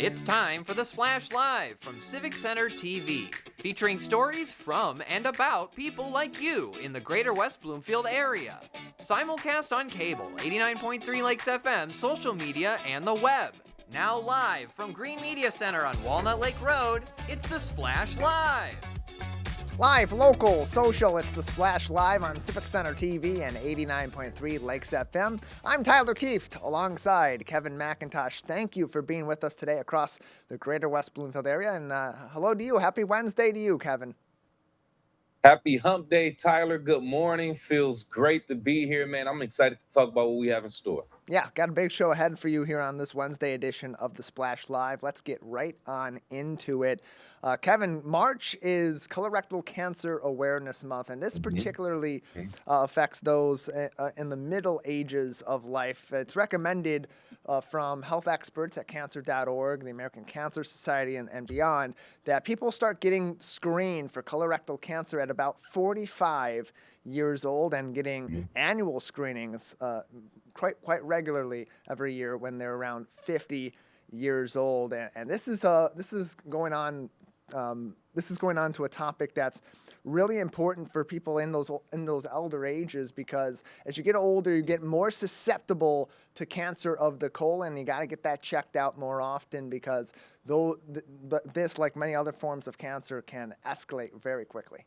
It's time for the Splash Live from Civic Center TV, featuring stories from and about people like you in the greater West Bloomfield area. Simulcast on cable, 89.3 Lakes FM, social media, and the web. Now live from Green Media Center on Walnut Lake Road, it's the Splash Live. Live, local, social, it's the Splash Live on Civic Center TV and 89.3 Lakes FM. I'm Tyler Kieft alongside Kevin McIntosh. Thank you for being with us today across the greater West Bloomfield area. And hello to you. Happy Wednesday to you, Kevin. Happy Hump Day, Tyler. Good morning. Feels great to be here, man. I'm excited to talk about what we have in store. Yeah, got a big show ahead for you here on this Wednesday edition of the Splash Live. Let's get right on into it. Kevin, March is Colorectal Cancer Awareness Month, and this particularly affects those in the middle ages of life. It's recommended from health experts at cancer.org, the American Cancer Society, and beyond, that people start getting screened for colorectal cancer at about 45 years old and getting annual screenings quite regularly every year when they're around 50 years old. And this is going on. This is going on to a topic that's really important for people in those elder ages, because as you get older, you get more susceptible to cancer of the colon. You got to get that checked out more often, because this, like many other forms of cancer, can escalate very quickly.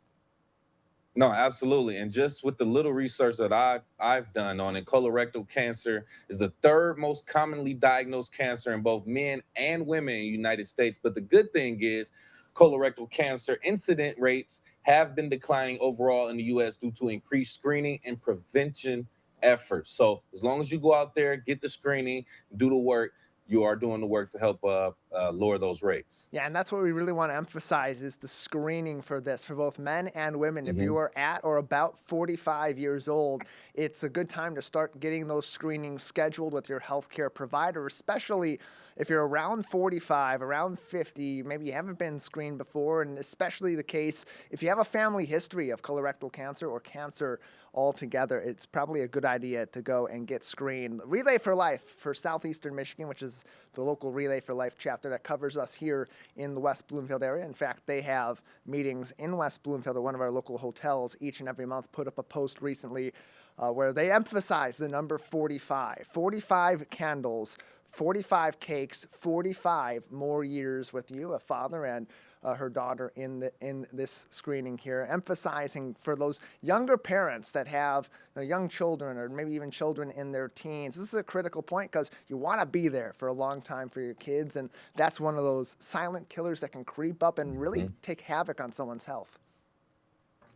No, absolutely. And just with the little research that I've done on it, colorectal cancer is the third most commonly diagnosed cancer in both men and women in the United States. But the good thing is colorectal cancer incident rates have been declining overall in the U.S. due to increased screening and prevention efforts. So as long as you go out there, get the screening, do the work, you are doing the work to help lower those rates. Yeah, and that's what we really want to emphasize is the screening for this, for both men and women. If you are at or about 45 years old, it's a good time to start getting those screenings scheduled with your healthcare provider, especially if you're around 45, around 50, maybe you haven't been screened before, and especially the case if you have a family history of colorectal cancer or cancer altogether, it's probably a good idea to go and get screened. Relay for Life for Southeastern Michigan, which is the local Relay for Life chapter that covers us here in the West Bloomfield area. In fact, they have meetings in West Bloomfield at one of our local hotels each and every month. Put up a post recently where they emphasize the number 45. 45 candles, 45 cakes, 45 more years with you, a father and her daughter in this screening here, emphasizing for those younger parents that have young children or maybe even children in their teens. This is a critical point because you want to be there for a long time for your kids, and that's one of those silent killers that can creep up and really take havoc on someone's health.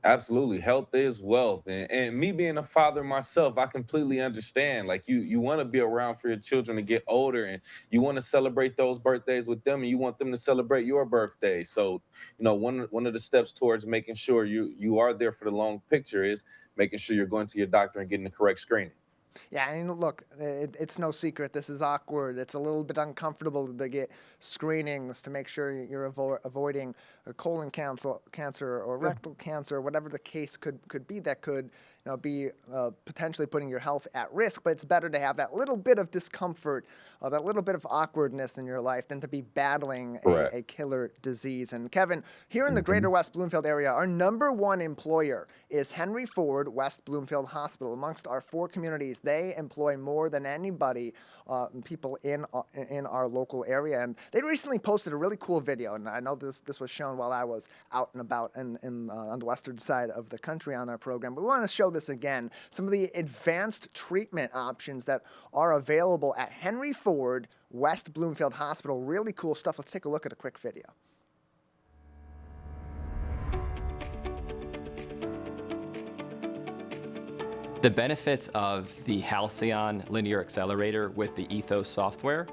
Absolutely. Health is wealth. And me being a father myself, I completely understand. Like you want to be around for your children to get older, and you want to celebrate those birthdays with them, and you want them to celebrate your birthday. So, one of the steps towards making sure you are there for the long picture is making sure you're going to your doctor and getting the correct screening. Yeah, and look, it's no secret. This is awkward. It's a little bit uncomfortable to get screenings to make sure you're avoiding a colon cancer or rectal cancer, whatever the case could be that could be potentially putting your health at risk. But it's better to have that little bit of discomfort, that little bit of awkwardness in your life than to be battling a killer disease. And Kevin, here in the greater West Bloomfield area, our number one employer is Henry Ford West Bloomfield Hospital. Amongst our 4 communities, they employ more than anybody, people in our local area. And they recently posted a really cool video, and I know this was shown while I was out and about on the western side of the country on our program. But we want to show this again, some of the advanced treatment options that are available at Henry Ford West Bloomfield Hospital. Really cool stuff. Let's take a look at a quick video. The benefits of the Halcyon linear accelerator with the Ethos software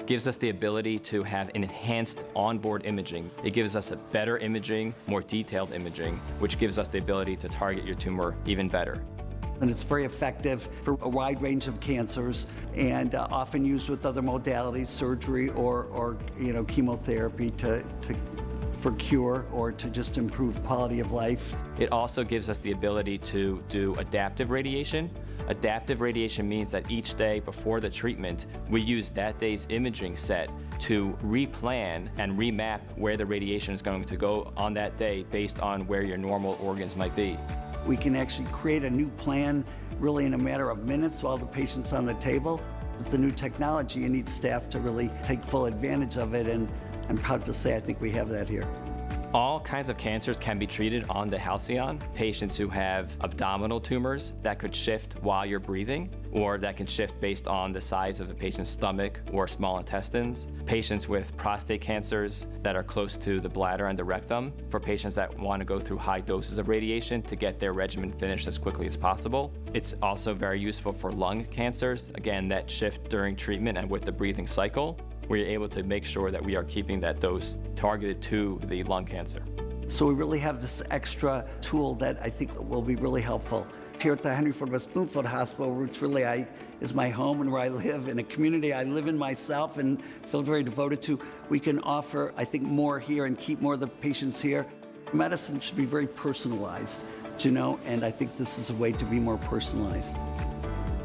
gives us the ability to have enhanced onboard imaging. It gives us a better imaging, more detailed imaging, which gives us the ability to target your tumor even better. And it's very effective for a wide range of cancers, and often used with other modalities, surgery or chemotherapy for cure or to just improve quality of life. It also gives us the ability to do adaptive radiation. Adaptive radiation means that each day before the treatment, we use that day's imaging set to replan and remap where the radiation is going to go on that day based on where your normal organs might be. We can actually create a new plan really in a matter of minutes while the patient's on the table. With the new technology, you need staff to really take full advantage of it, and I'm proud to say I think we have that here. All kinds of cancers can be treated on the Halcyon. Patients who have abdominal tumors that could shift while you're breathing, or that can shift based on the size of a patient's stomach or small intestines. Patients with prostate cancers that are close to the bladder and the rectum. For patients that want to go through high doses of radiation to get their regimen finished as quickly as possible. It's also very useful for lung cancers, again, that shift during treatment and with the breathing cycle. We're able to make sure that we are keeping that dose targeted to the lung cancer. So we really have this extra tool that I think will be really helpful. Here at the Henry Ford West Bloomfield Hospital, which really is my home and where I live, in a community I live in myself and feel very devoted to, we can offer, I think, more here and keep more of the patients here. Medicine should be very personalized, and I think this is a way to be more personalized.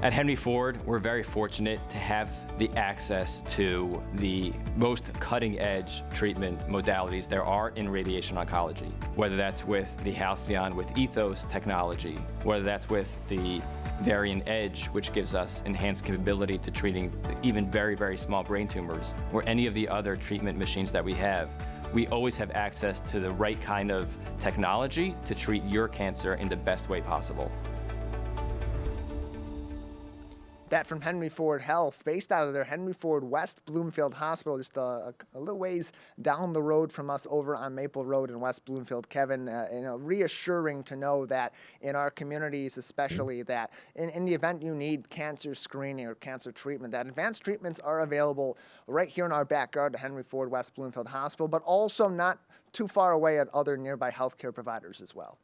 At Henry Ford, we're very fortunate to have the access to the most cutting-edge treatment modalities there are in radiation oncology, whether that's with the Halcyon with Ethos technology, whether that's with the Varian Edge, which gives us enhanced capability to treating even very, very small brain tumors, or any of the other treatment machines that we have. We always have access to the right kind of technology to treat your cancer in the best way possible. That from Henry Ford Health, based out of their Henry Ford West Bloomfield Hospital, just a little ways down the road from us over on Maple Road in West Bloomfield. Kevin, reassuring to know that in our communities, especially that in the event you need cancer screening or cancer treatment, that advanced treatments are available right here in our backyard at Henry Ford West Bloomfield Hospital, but also not too far away at other nearby healthcare providers as well.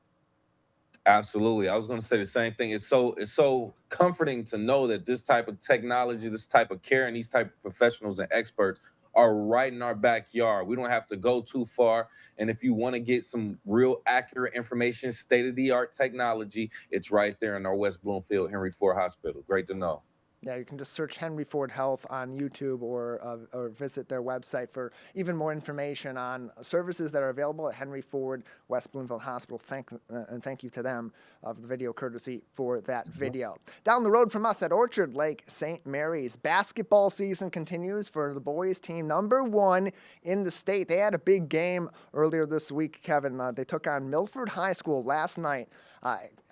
Absolutely. I was going to say the same thing. It's so comforting to know that this type of technology, this type of care, and these type of professionals and experts are right in our backyard. We don't have to go too far. And if you want to get some real accurate information, state-of-the-art technology, it's right there in our West Bloomfield Henry Ford Hospital. Great to know. Yeah, you can just search Henry Ford Health on YouTube or visit their website for even more information on services that are available at Henry Ford West Bloomfield Hospital. Thank you to them for the video courtesy for that video. Down the road from us at Orchard Lake St. Mary's, basketball season continues for the boys team, #1 in the state. They had a big game earlier this week, Kevin. They took on Milford High School last night.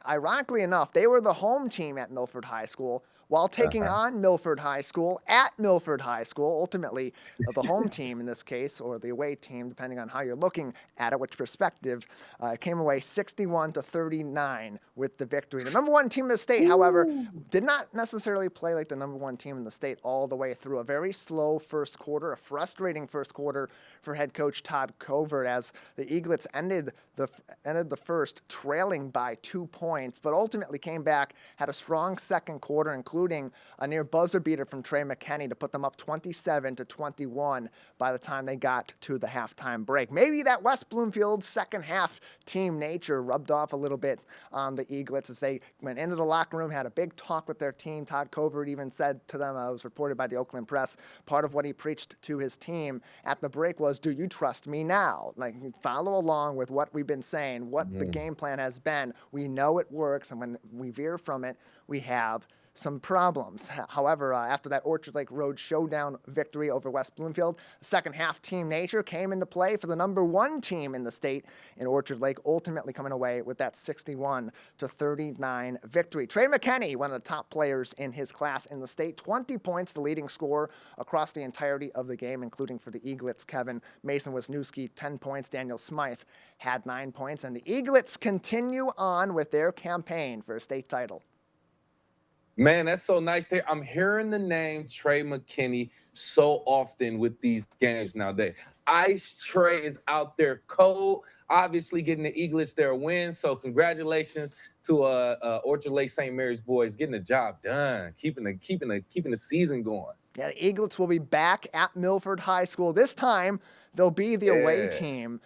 Ironically enough, they were the home team at Milford High School, while taking on Milford High School at Milford High School. Ultimately, the home team in this case, or the away team, depending on how you're looking at it, which perspective, came away 61-39 with the victory. The #1 team in the state, however, did not necessarily play like the #1 team in the state all the way through. A very slow first quarter, a frustrating first quarter for head coach Todd Covert, as the Eaglets ended the first trailing by 2 points, but ultimately came back, had a strong second quarter, including a near buzzer beater from Trey McKinney to put them up 27-21 by the time they got to the halftime break. Maybe that West Bloomfield second half team nature rubbed off a little bit on the Eaglets as they went into the locker room, had a big talk with their team. Todd Covert even said to them, it was reported by the Oakland Press, part of what he preached to his team at the break was, do you trust me now? Like, follow along with what we've been saying, what the game plan has been. We know it works, and when we veer from it, we have some problems. However, after that Orchard Lake Road showdown victory over West Bloomfield, the second half team nature came into play for the #1 team in the state in Orchard Lake, ultimately coming away with that 61-39 victory. Trey McKinney, one of the top players in his class in the state, 20 points, the leading scorer across the entirety of the game, including for the Eaglets. Kevin Mason Wisniewski, 10 points. Daniel Smythe had 9 points. And the Eaglets continue on with their campaign for a state title. Man, that's so nice to hear. I'm hearing the name Trey McKinney so often with these games nowadays. Ice Trey is out there cold, obviously getting the Eaglets their win. So congratulations to Orchard Lake St. Mary's boys getting the job done, keeping the season going. Yeah, the Eaglets will be back at Milford High School. This time, they'll be the away team,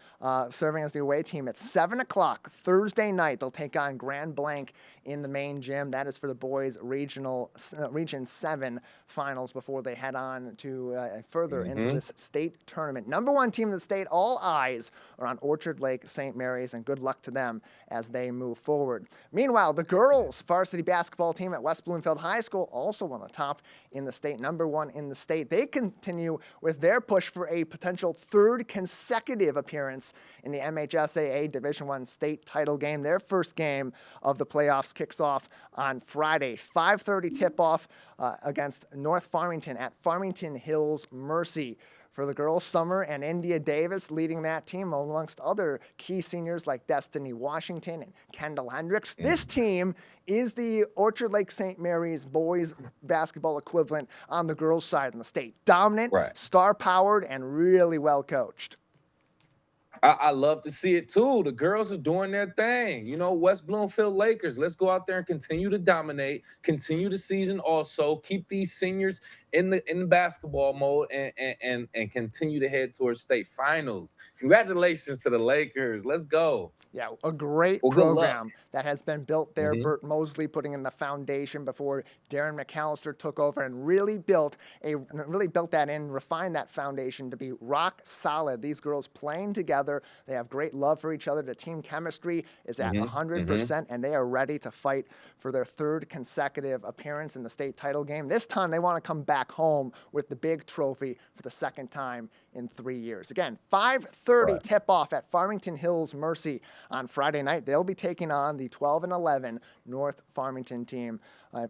serving as the away team at 7 o'clock Thursday night. They'll take on Grand Blanc in the main gym. That is for the boys' Region 7 finals before they head on to further into this state tournament. Number 1 team in the state, all eyes are on Orchard Lake St. Mary's, and good luck to them as they move forward. Meanwhile, the girls' varsity basketball team at West Bloomfield High School, also on the top in the state, number 1 in the state. They continue with their push for a potential 3rd consecutive appearance in the MHSAA Division I state title game. Their first game of the playoffs kicks off on Friday. 5:30 tip-off against North Farmington at Farmington Hills Mercy. For the girls, Summer and India Davis leading that team, amongst other key seniors like Destiny Washington and Kendall Hendricks. This team is the Orchard Lake St. Mary's boys basketball equivalent on the girls' side in the state. Dominant, star-powered, and really well-coached. I love to see it too. The girls are doing their thing. You know, West Bloomfield Lakers, let's go out there and continue to dominate, continue the season also, keep these seniors in the basketball mode and continue to head towards state finals. Congratulations to the Lakers. Let's go. Yeah, a great program that has been built there. Bert Mosley putting in the foundation before Darren McAllister took over and really built that in, refined that foundation to be rock solid. These girls playing together, they have great love for each other. The team chemistry is at 100%, and they are ready to fight for their 3rd consecutive appearance in the state title game. This time, they want to come back home with the big trophy for the 2nd time in 3 years. Again, 5:30 tip-off at Farmington Hills Mercy on Friday night. They'll be taking on the 12-11 North Farmington team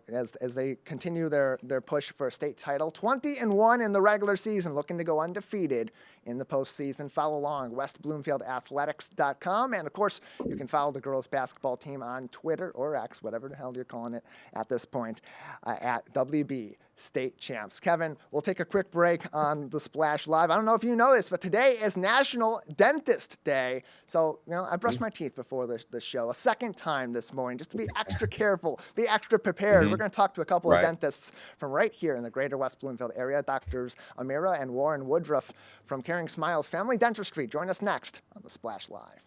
as they continue their push for a state title. 20-1 in the regular season, looking to go undefeated in the postseason. Follow along, westbloomfieldathletics.com. And, of course, you can follow the girls' basketball team on Twitter or X, whatever the hell you're calling it at this point, at WB State Champs. Kevin, we'll take a quick break on the Splash Live. I don't know if you know this, but today is National Dentist Day. So, I brushed my teeth before the show a 2nd time this morning just to be extra careful, be extra prepared. We're going to talk to a couple of dentists from right here in the greater West Bloomfield area, Doctors Amira and Warren Woodruff from Caring Smiles Family Dentistry. Join us next on the Splash Live.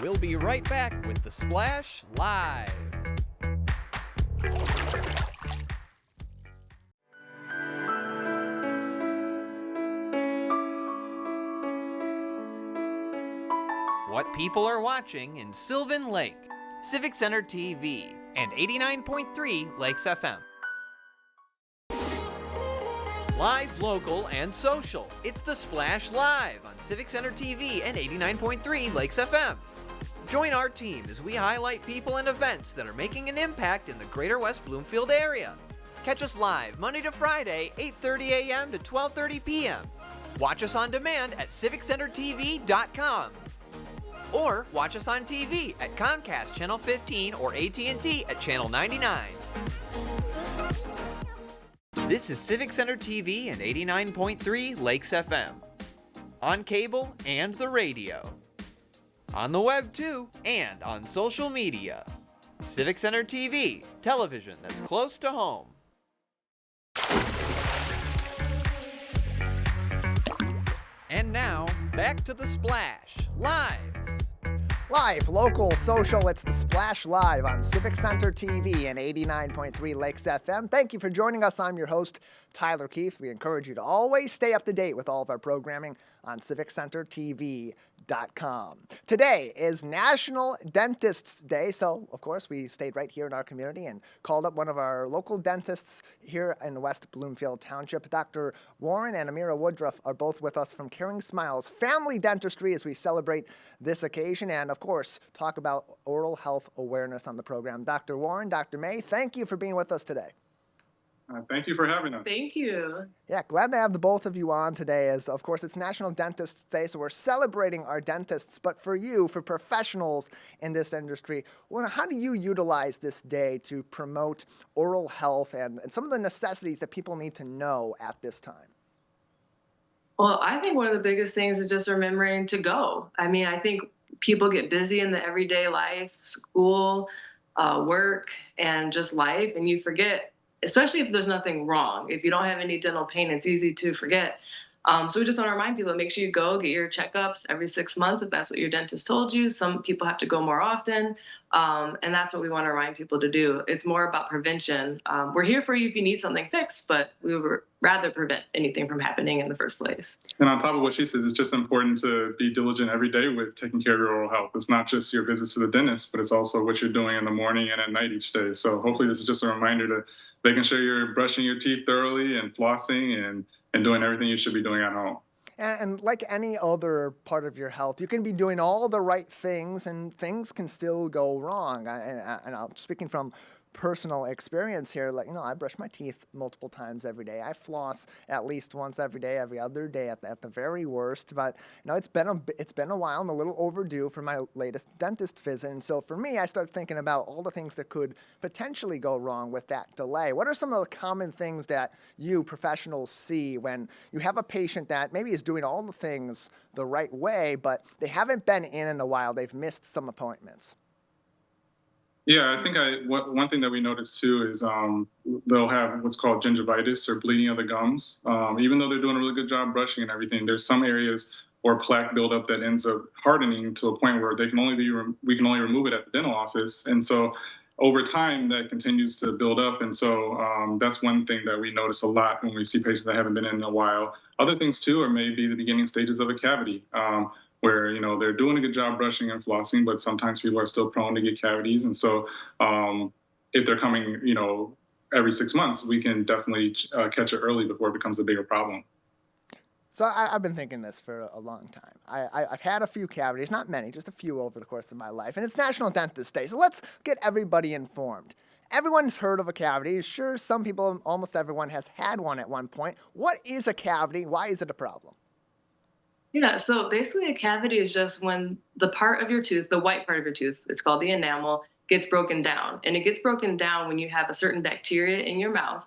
We'll be right back with the Splash Live. What people are watching in Sylvan Lake, Civic Center TV, and 89.3 Lakes FM. Live, local, and social. It's the Splash Live on Civic Center TV and 89.3 Lakes FM. Join our team as we highlight people and events that are making an impact in the greater West Bloomfield area. Catch us live Monday to Friday, 8:30 a.m. to 12:30 p.m. Watch us on demand at civiccentertv.com. Or watch us on TV at Comcast Channel 15 or AT&T at Channel 99. This is Civic Center TV and 89.3 Lakes FM. On cable and the radio. On the web too, and on social media. Civic Center TV, television that's close to home. And now, back to the Splash, live. Live, local, social, it's the Splash Live on Civic Center TV and 89.3 Lakes FM. Thank you for joining us. I'm your host, Tyler Kieft. We encourage you to always stay up to date with all of our programming on civiccentertv.com. Today is National Dentists Day, so of course we stayed right here in our community and called up one of our local dentists here in West Bloomfield Township. Dr. Warren and Amira Woodruff are both with us from Caring Smiles Family Dentistry as we celebrate this occasion and, of course, talk about oral health awareness on the program. Dr. Warren, Dr. May, thank you for being with us today. Thank you for having us. Thank you. Yeah, glad to have the both of you on today as, of course, it's National Dentists Day, so we're celebrating our dentists. But for you, for professionals in this industry, how do you utilize this day to promote oral health and some of the necessities that people need to know at this time? Well, I think one of the biggest things is just remembering to go. I mean, I think people get busy in the everyday life, school, work, and just life, and you forget, especially if there's nothing wrong. If you don't have any dental pain, it's easy to forget. So we just want to remind people, make sure you go get your checkups every 6 months if that's what your dentist told you. Some people have to go more often. And that's what we want to remind people to do. It's more about prevention. We're here for you if you need something fixed, but we would rather prevent anything from happening in the first place. And on top of what she says, it's just important to be diligent every day with taking care of your oral health. It's not just your visits to the dentist, but it's also what you're doing in the morning and at night each day. So hopefully this is just a reminder to making sure you're brushing your teeth thoroughly and flossing and doing everything you should be doing at home. And like any other part of your health, you can be doing all the right things and things can still go wrong. And I'm speaking from personal experience here. Like, I brush my teeth multiple times every day. I floss at least once every day, every other day at the very worst. But it's been a while. I'm a little overdue for my latest dentist visit. And so for me, I start thinking about all the things that could potentially go wrong with that delay. What are some of the common things that you professionals see when you have a patient that maybe is doing all the things the right way, but they haven't been in a while? They've missed some appointments. Yeah, I think one thing that we noticed too is they'll have what's called gingivitis or bleeding of the gums. Even though they're doing a really good job brushing and everything, there's some areas or plaque buildup that ends up hardening to a point where we can only remove it at the dental office. And so over time that continues to build up. And so that's one thing that we notice a lot when we see patients that haven't been in a while. Other things too are maybe the beginning stages of a cavity. Where they're doing a good job brushing and flossing, but sometimes people are still prone to get cavities. And so if they're coming, every 6 months, we can definitely catch it early before it becomes a bigger problem. So I've been thinking this for a long time. I've had a few cavities, not many, just a few over the course of my life. And it's National Dentist Day, so let's get everybody informed. Everyone's heard of a cavity. Sure, some people, almost everyone, has had one at one point. What is a cavity? Why is it a problem? Yeah, so basically a cavity is just when the part of your tooth, the white part of your tooth, it's called the enamel, gets broken down. And it gets broken down when you have a certain bacteria in your mouth,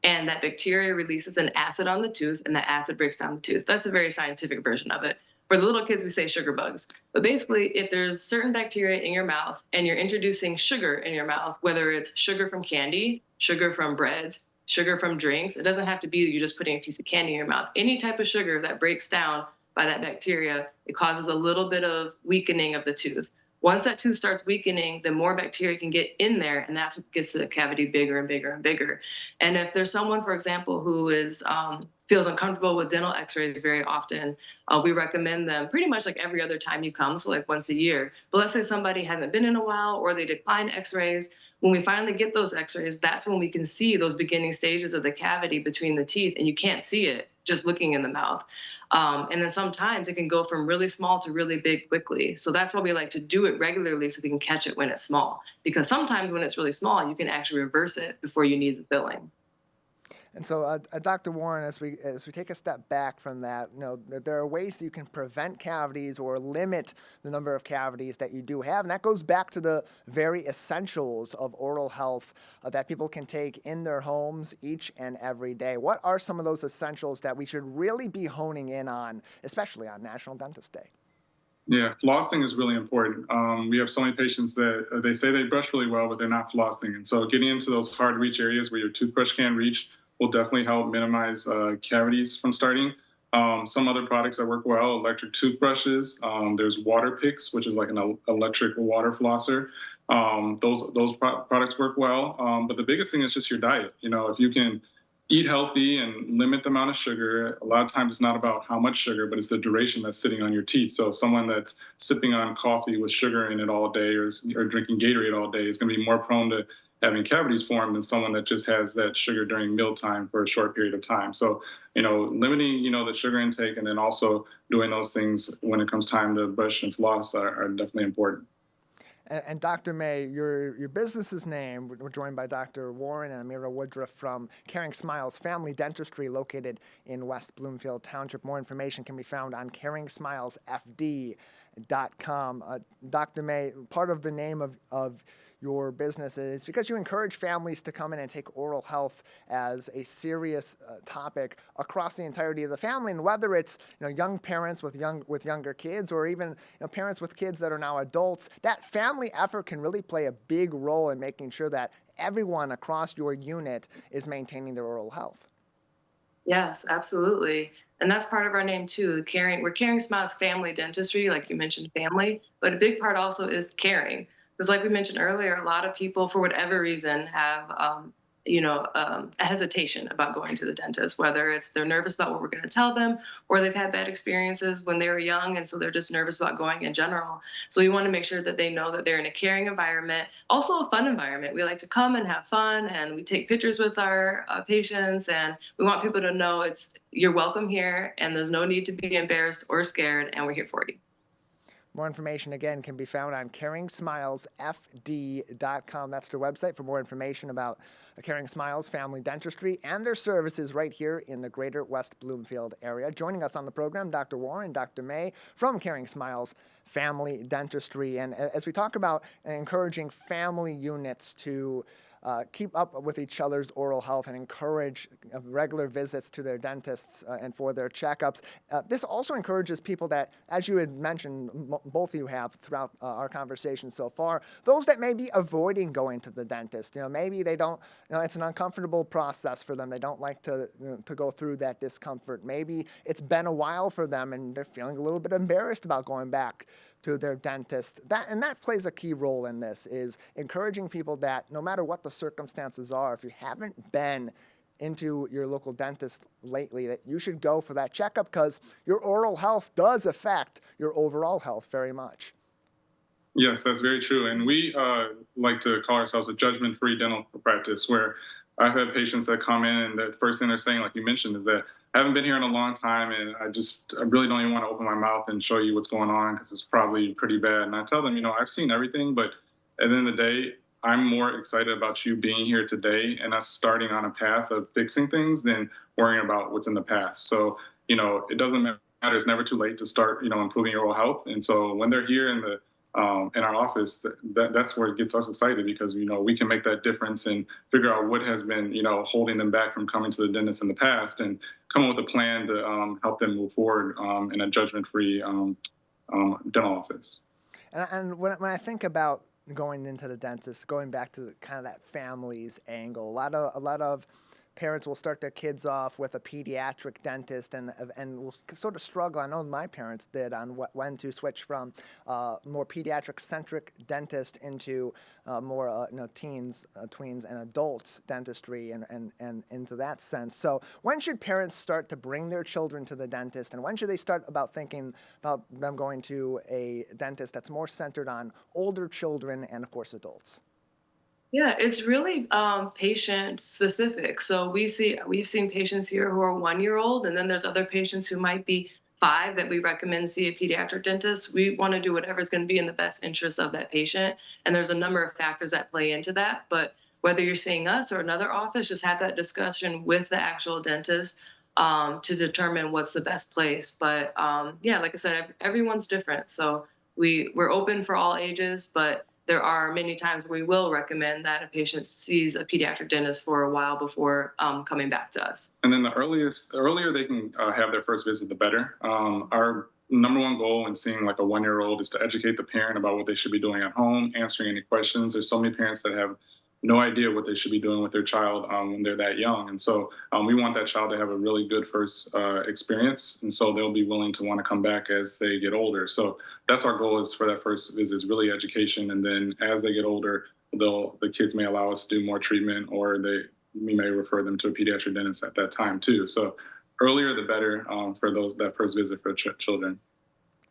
and that bacteria releases an acid on the tooth, and that acid breaks down the tooth. That's a very scientific version of it. For the little kids, we say sugar bugs. But basically, if there's certain bacteria in your mouth and you're introducing sugar in your mouth, whether it's sugar from candy, sugar from breads, sugar from drinks, it doesn't have to be that you're just putting a piece of candy in your mouth. Any type of sugar that breaks down by that bacteria, it causes a little bit of weakening of the tooth. Once that tooth starts weakening, the more bacteria can get in there, and that's what gets the cavity bigger and bigger and bigger. And if there's someone, for example, who feels uncomfortable with dental x-rays very often, we recommend them pretty much like every other time you come, so like once a year. But let's say somebody hasn't been in a while or they decline x-rays. When we finally get those x-rays, that's when we can see those beginning stages of the cavity between the teeth, and you can't see it just looking in the mouth. And then sometimes it can go from really small to really big quickly. So that's why we like to do it regularly so we can catch it when it's small. Because sometimes when it's really small, you can actually reverse it before you need the filling. And so, Dr. Warren, as we take a step back from that, there are ways that you can prevent cavities or limit the number of cavities that you do have, and that goes back to the very essentials of oral health that people can take in their homes each and every day. What are some of those essentials that we should really be honing in on, especially on National Dentist Day? Yeah, flossing is really important. We have so many patients that they say they brush really well, but they're not flossing. And so getting into those hard to reach areas where your toothbrush can't reach will definitely help minimize cavities from starting. Some other products that work well, electric toothbrushes. There's water picks, which is like an electric water flosser. Those products work well. But the biggest thing is just your diet. If you can eat healthy and limit the amount of sugar, a lot of times it's not about how much sugar, but it's the duration that's sitting on your teeth. So someone that's sipping on coffee with sugar in it all day or drinking Gatorade all day is going to be more prone to having cavities form than someone that just has that sugar during mealtime for a short period of time. So, limiting, the sugar intake and then also doing those things when it comes time to brush and floss are definitely important. And Dr. May, your business's name, we're joined by Dr. Warren and Amira Woodruff from Caring Smiles Family Dentistry located in West Bloomfield Township. More information can be found on caringsmilesfd.com. Dr. May, part of the name of your business is because you encourage families to come in and take oral health as a serious topic across the entirety of the family. And whether it's young parents with younger kids, or even parents with kids that are now adults, that family effort can really play a big role in making sure that everyone across your unit is maintaining their oral health. Yes, absolutely. And that's part of our name too. We're Caring Smiles Family Dentistry, like you mentioned, family, but a big part also is caring. Because like we mentioned earlier, a lot of people, for whatever reason, have a hesitation about going to the dentist, whether it's they're nervous about what we're going to tell them, or they've had bad experiences when they were young, and so they're just nervous about going in general. So we want to make sure that they know that they're in a caring environment, also a fun environment. We like to come and have fun, and we take pictures with our patients, and we want people to know you're welcome here, and there's no need to be embarrassed or scared, and we're here for you. More information, again, can be found on caringsmilesfd.com. That's their website for more information about Caring Smiles Family Dentistry and their services right here in the greater West Bloomfield area. Joining us on the program, Dr. Warren, Dr. May from Caring Smiles Family Dentistry. And as we talk about encouraging family units to keep up with each other's oral health and encourage regular visits to their dentists and for their checkups. This also encourages people that, as you had mentioned, both of you have throughout our conversation so far, those that may be avoiding going to the dentist. Maybe they don't, it's an uncomfortable process for them. They don't like to go through that discomfort. Maybe it's been a while for them and they're feeling a little bit embarrassed about going back to their dentist. That plays a key role in this, is encouraging people that no matter what the circumstances are, if you haven't been into your local dentist lately, that you should go for that checkup, because your oral health does affect your overall health very much. Yes, that's very true. And we like to call ourselves a judgment-free dental practice, where I've had patients that come in and the first thing they're saying, like you mentioned, is that I haven't been here in a long time, and I really don't even want to open my mouth and show you what's going on, because it's probably pretty bad. And I tell them, I've seen everything, but at the end of the day, I'm more excited about you being here today and us starting on a path of fixing things than worrying about what's in the past. So, it doesn't matter. It's never too late to start, improving your oral health. And so when they're here in our office, that's where it gets us excited, because we can make that difference and figure out what has been holding them back from coming to the dentist in the past, and come up with a plan to help them move forward in a judgment-free dental office. And when I think about going into the dentist, going back to kind of that family's angle, a lot of parents will start their kids off with a pediatric dentist and will sort of struggle. I know my parents did on when to switch from more pediatric-centric dentist into more teens, tweens, and adults dentistry and into that sense. So when should parents start to bring their children to the dentist, and when should they start about thinking about them going to a dentist that's more centered on older children and, of course, adults? Yeah, it's really patient specific. So we've seen patients here who are 1 year old, and then there's other patients who might be 5 that we recommend see a pediatric dentist. We want to do whatever's going to be in the best interest of that patient, and there's a number of factors that play into that. But whether you're seeing us or another office, just have that discussion with the actual dentist to determine what's the best place. But yeah, like I said, everyone's different, so we're open for all ages, but there are many times we will recommend that a patient sees a pediatric dentist for a while before coming back to us. And then the earlier they can have their first visit, the better. Our number one goal in seeing like a 1-year-old is to educate the parent about what they should be doing at home, answering any questions. There's so many parents that have no idea what they should be doing with their child when they're that young. And so we want that child to have a really good first experience. And so they'll be willing to want to come back as they get older. So that's our goal, is for that first visit, is really education. And then as they get older, the kids may allow us to do more treatment, or we may refer them to a pediatric dentist at that time too. So earlier the better for that first visit for children.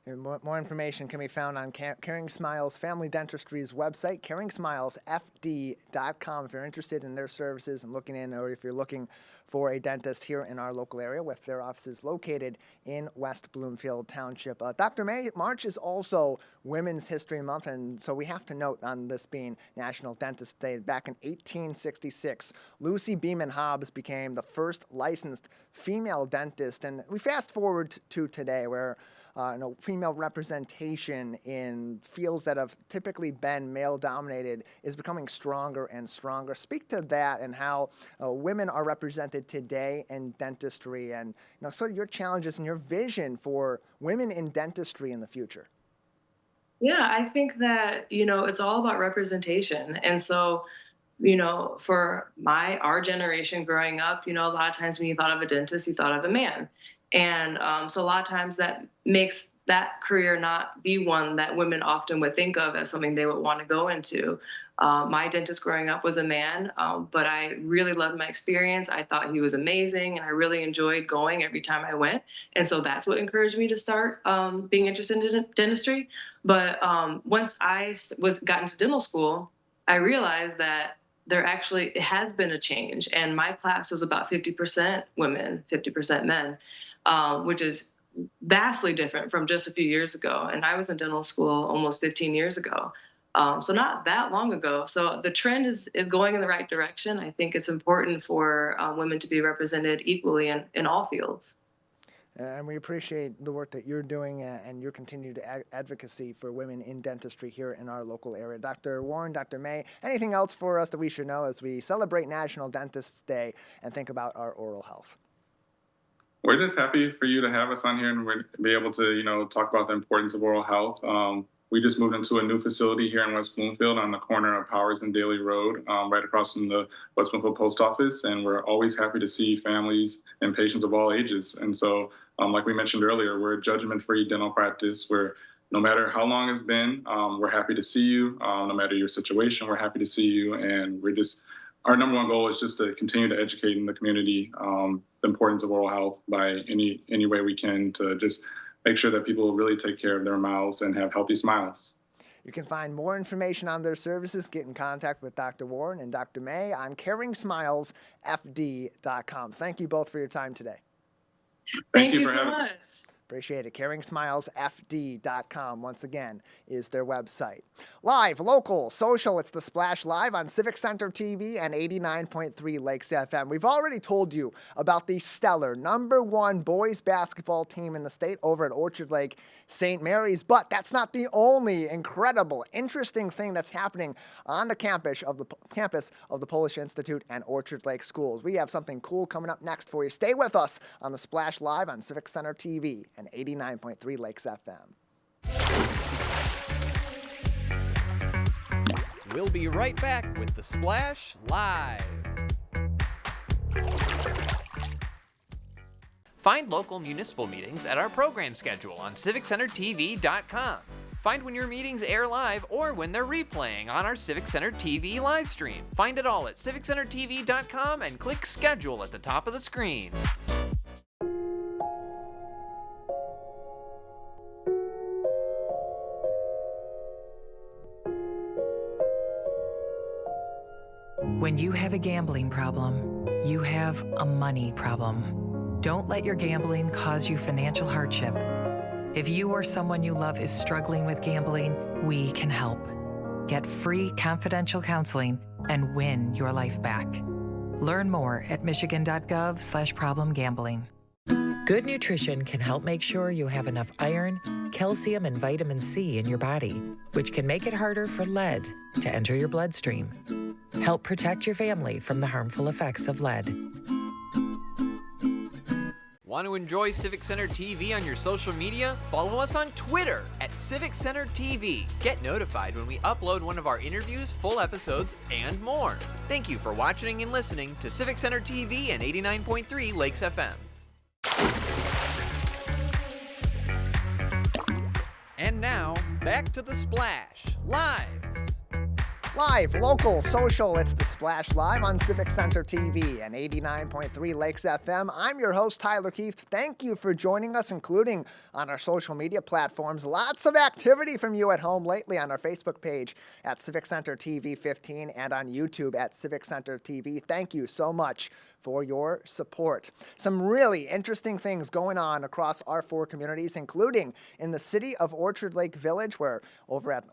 And more information can be found on Caring Smiles Family Dentistry's website, caringsmilesfd.com, if you're interested in their services and looking in, or if you're looking for a dentist here in our local area, with their offices located in West Bloomfield Township. Dr. May, March is also Women's History Month, and so we have to note, on this being National Dentist Day, back in 1866, Lucy Beeman Hobbs became the first licensed female dentist. And we fast forward to today, where female representation in fields that have typically been male-dominated is becoming stronger and stronger. Speak to that and how women are represented today in dentistry, and sort of your challenges and your vision for women in dentistry in the future. Yeah, I think that, it's all about representation. And so, for our generation growing up, a lot of times when you thought of a dentist, you thought of a man. And so a lot of times that makes that career not be one that women often would think of as something they would want to go into. My dentist growing up was a man, but I really loved my experience. I thought he was amazing, and I really enjoyed going every time I went. And so that's what encouraged me to start being interested in dentistry. But once I got into dental school, I realized that it has been a change. And my class was about 50% women, 50% men, which is vastly different from just a few years ago. And I was in dental school almost 15 years ago. So not that long ago. So the trend is going in the right direction. I think it's important for women to be represented equally in all fields. And we appreciate the work that you're doing and your continued advocacy for women in dentistry here in our local area. Dr. Warren, Dr. May, anything else for us that we should know as we celebrate National Dentists Day and think about our oral health? We're just happy for you to have us on here and be able to, talk about the importance of oral health. We just moved into a new facility here in West Bloomfield on the corner of Powers and Daly Road, right across from the West Bloomfield Post Office. And we're always happy to see families and patients of all ages. And so, like we mentioned earlier, we're a judgment-free dental practice where no matter how long it's been, we're happy to see you. No matter your situation, we're happy to see you. And our number one goal is just to continue to educate in the community the importance of oral health by any way we can, to just make sure that people really take care of their mouths and have healthy smiles. You can find more information on their services, get in contact with Dr. Warren and Dr. May on CaringSmilesFD.com. Thank you both for your time today. Thank you for so having much. us. Appreciate it. CaringSmilesFD.com, once again, is their website. Live, local, social, it's The Splash Live on Civic Center TV and 89.3 Lakes FM. We've already told you about the stellar #1 boys basketball team in the state over at Orchard Lake St. Mary's, but that's not the only incredible, interesting thing that's happening on the campus of the Polish Institute and Orchard Lake Schools. We have something cool coming up next for you. Stay with us on The Splash Live on Civic Center TV and 89.3 Lakes FM. We'll be right back with The Splash Live. Find local municipal meetings at our program schedule on CivicCenterTV.com. Find when your meetings air live or when they're replaying on our Civic Center TV live stream. Find it all at CivicCenterTV.com and click Schedule at the top of the screen. When you have a gambling problem, you have a money problem. Don't let your gambling cause you financial hardship. If you or someone you love is struggling with gambling, we can help. Get free confidential counseling and win your life back. Learn more at michigan.gov/problemgambling. Good nutrition can help make sure you have enough iron, calcium, and vitamin C in your body, which can make it harder for lead to enter your bloodstream. Help protect your family from the harmful effects of lead. Want to enjoy Civic Center TV on your social media? Follow us on Twitter at Civic Center TV. Get notified when we upload one of our interviews, full episodes, and more. Thank you for watching and listening to Civic Center TV and 89.3 Lakes FM. And now, back to The Splash, live. Live, local, social, it's The Splash Live on Civic Center TV and 89.3 Lakes FM. I'm your host, Tyler Kieft. Thank you for joining us, including on our social media platforms. Lots of activity from you at home lately on our Facebook page at Civic Center TV 15 and on YouTube at Civic Center TV. Thank you so much for your support. Some really interesting things going on across our 4 communities, including in the city of Orchard Lake Village, where over at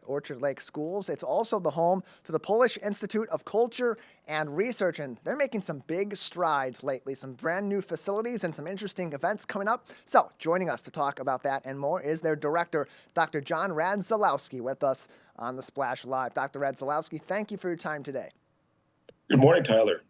Orchard Lake Schools, it's also the home to the Polish Institute of Culture and Research, and they're making some big strides lately, some brand new facilities and some interesting events coming up. So joining us to talk about that and more is their director, Dr. John Radzilowski, with us on the Splash Live. Dr. Radzilowski, thank you for your time today. Good morning, Tyler.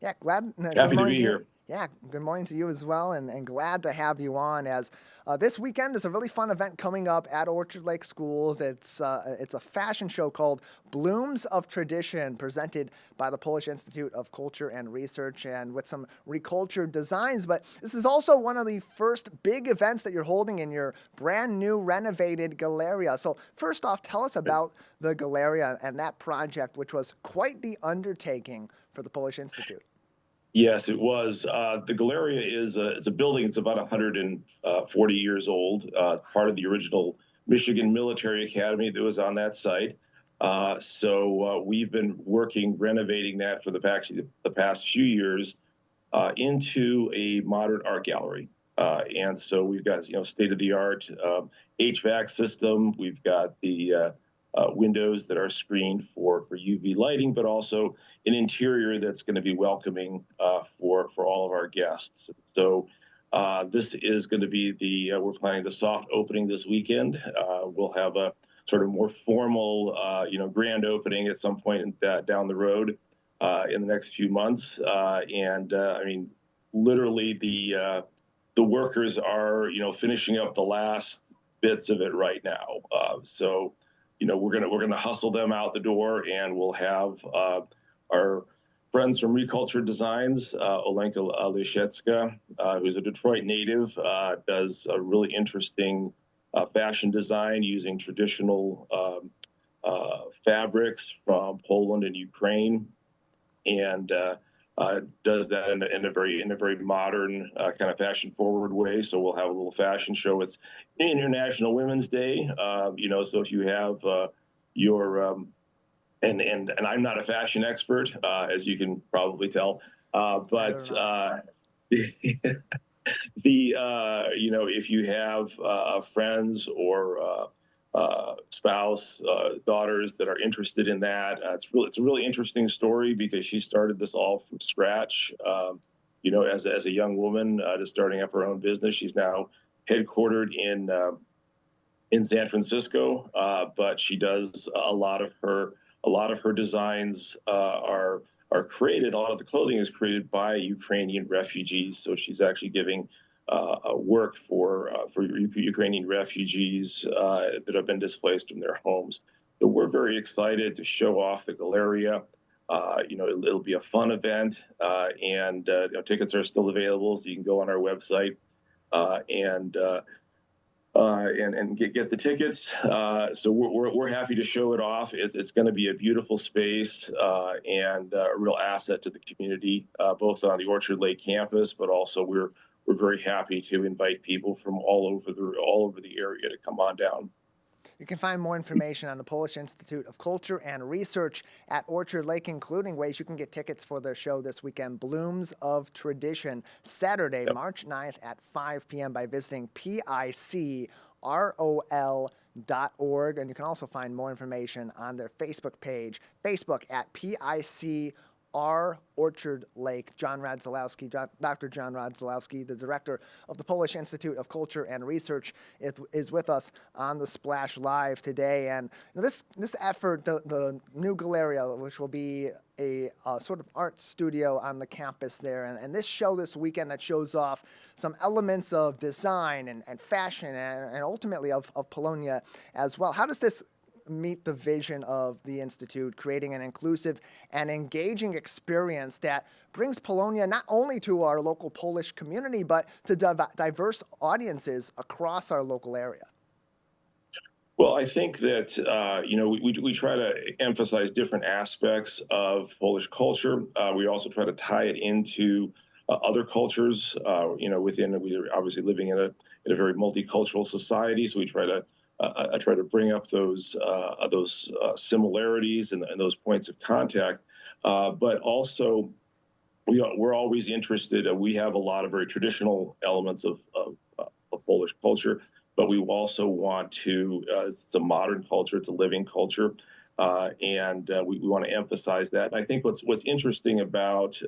Yeah, glad. Happy to be here. Yeah, good morning to you as well, and glad to have you on. As this weekend is a really fun event coming up at Orchard Lake Schools. It's a fashion show called Blooms of Tradition, presented by the Polish Institute of Culture and Research, and with some recultured designs. But this is also one of the first big events that you're holding in your brand new renovated Galeria. So first off, tell us about the Galeria and that project, which was quite the undertaking for the Polish Institute. Yes, it was. The Galeria is it's a building. It's about 140 years old, part of the original Michigan Military Academy that was on that site. So we've been renovating that for the past few years into a modern art gallery. And so we've got state-of-the-art HVAC system. We've got the windows that are screened for UV lighting, but also an interior that's going to be welcoming for all of our guests. So this is going to be we're planning the soft opening this weekend. We'll have a sort of more formal, grand opening at some point down the road in the next few months. I mean, literally the workers are, finishing up the last bits of it right now. So we're gonna hustle them out the door, and we'll have our friends from Reculture Designs, Olenka Leszecka, who's a Detroit native, does a really interesting fashion design using traditional fabrics from Poland and Ukraine, and does that in a very modern kind of fashion forward way. So we'll have a little fashion show. It's International Women's Day, so if you have your and I'm not a fashion expert, as you can probably tell, but if you have friends or spouse, daughters that are interested in that, it's a really interesting story, because she started this all from scratch. As a young woman, just starting up her own business. She's now headquartered in San Francisco, but she does a lot of her designs are created. A lot of the clothing is created by Ukrainian refugees. So she's actually giving work for Ukrainian refugees that have been displaced from their homes. So we're very excited to show off the Galeria. It'll be a fun event, and tickets are still available, so you can go on our website and get the tickets. So we're happy to show it off. It's going to be a beautiful space and a real asset to the community, both on the Orchard Lake campus, but also we're very happy to invite people from all over the area to come on down. You can find more information on the Polish Institute of Culture and Research at Orchard Lake, including ways you can get tickets for their show this weekend, Blooms of Tradition, Saturday, March 9th at 5 p.m. by visiting picrol.org. And you can also find more information on their Facebook page, Facebook at PIC Orchard Lake. John Radzilowski, Dr. John Radzilowski, the director of the Polish Institute of Culture and Research, is with us on the Splash Live today. And this effort, the new Galeria, which will be a sort of art studio on the campus there, and this show this weekend that shows off some elements of design and fashion and ultimately of Polonia as well. How does this meet the vision of the Institute, creating an inclusive and engaging experience that brings Polonia not only to our local Polish community, but to diverse audiences across our local area? Well, I think that, we try to emphasize different aspects of Polish culture. We also try to tie it into other cultures, we're obviously living in a very multicultural society. So we try to I try to bring up those similarities and those points of contact, but also we're always interested. We have a lot of very traditional elements of Polish culture, but we also want to. It's a modern culture. It's a living culture, and we want to emphasize that. And I think what's interesting about